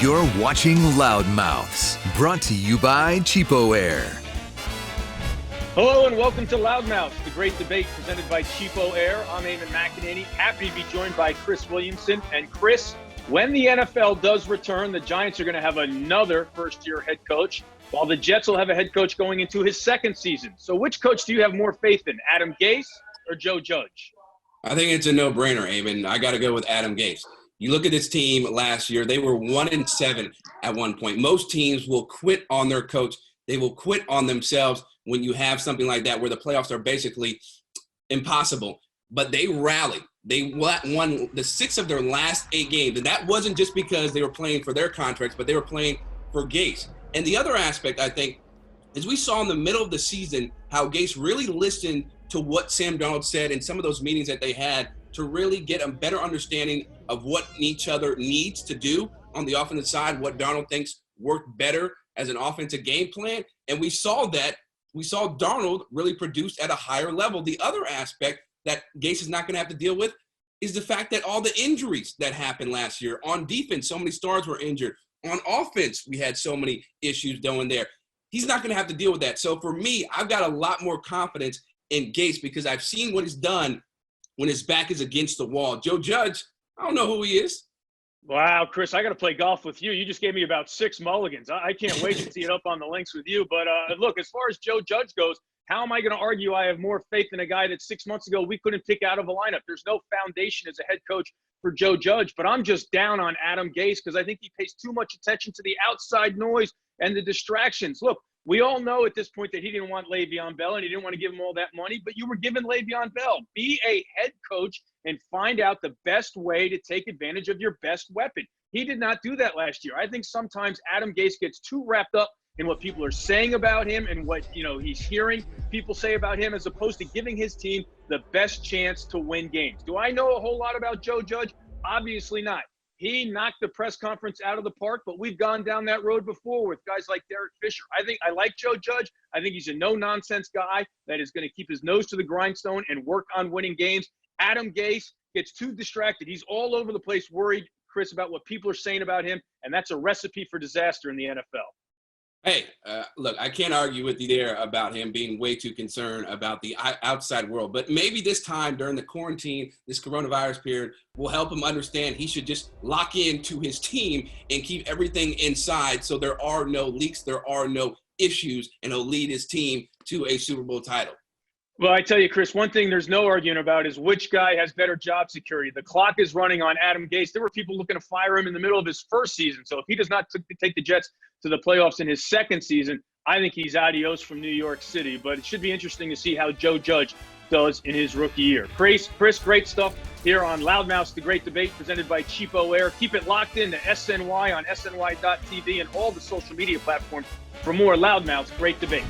You're watching Loudmouths, brought to you by Cheapo Air. Hello and welcome to Loudmouths, the great debate presented by Cheapo Air. I'm Eamon McAnaney, happy to be joined by Chris Williamson. And Chris, when the NFL does return, the Giants are going to have another first-year head coach, while the Jets will have a head coach going into his second season. So which coach do you have more faith in, Adam Gase or Joe Judge? I think it's a no-brainer, Eamon. I got to go with Adam Gase. You look at this team last year, they were 1-7 at one point. Most teams will quit on their coach. They will quit on themselves when you have something like that where the playoffs are basically impossible. But they rallied. They won the 6 of their last 8 games. And that wasn't just because they were playing for their contracts, but they were playing for Gase. And the other aspect, I think, is we saw in the middle of the season how Gase really listened to what Sam Darnold said in some of those meetings that they had to really get a better understanding of what each other needs to do on the offensive side, what Darnold thinks worked better as an offensive game plan. And we saw that. We saw Darnold really produce at a higher level. The other aspect that Gase is not going to have to deal with is the fact that all the injuries that happened last year. On defense, so many stars were injured. On offense, we had so many issues going there. He's not going to have to deal with that. So for me, I've got a lot more confidence in Gase because I've seen what he's done when his back is against the wall. Joe Judge, I don't know who he is. Wow, Chris, I got to play golf with you. You just gave me about 6 mulligans. I can't wait to see it up on the links with you. But look, as far as Joe Judge goes, how am I going to argue I have more faith in a guy that 6 months ago we couldn't pick out of a lineup? There's no foundation as a head coach for Joe Judge, but I'm just down on Adam Gase because I think he pays too much attention to the outside noise and the distractions. Look, we all know at this point that he didn't want Le'Veon Bell and he didn't want to give him all that money, but you were given Le'Veon Bell. Be a head coach and find out the best way to take advantage of your best weapon. He did not do that last year. I think sometimes Adam Gase gets too wrapped up in what people are saying about him and what he's hearing people say about him as opposed to giving his team the best chance to win games. Do I know a whole lot about Joe Judge? Obviously not. He knocked the press conference out of the park, but we've gone down that road before with guys like Derek Fisher. I like Joe Judge. I think he's a no-nonsense guy that is going to keep his nose to the grindstone and work on winning games. Adam Gase gets too distracted. He's all over the place worried, Chris, about what people are saying about him, and that's a recipe for disaster in the NFL. Hey, look, I can't argue with you there about him being way too concerned about the outside world. But maybe this time during the quarantine, this coronavirus period, will help him understand he should just lock into his team and keep everything inside so there are no leaks, there are no issues, and he'll lead his team to a Super Bowl title. Well, I tell you, Chris, one thing there's no arguing about is which guy has better job security. The clock is running on Adam Gase. There were people looking to fire him in the middle of his first season. So if he does not take the Jets to the playoffs in his second season, I think he's adios from New York City. But it should be interesting to see how Joe Judge does in his rookie year. Chris, great stuff here on Loudmouths, the great debate presented by Cheapo Air. Keep it locked in to SNY on SNY.tv and all the social media platforms for more Loudmouths, great debate.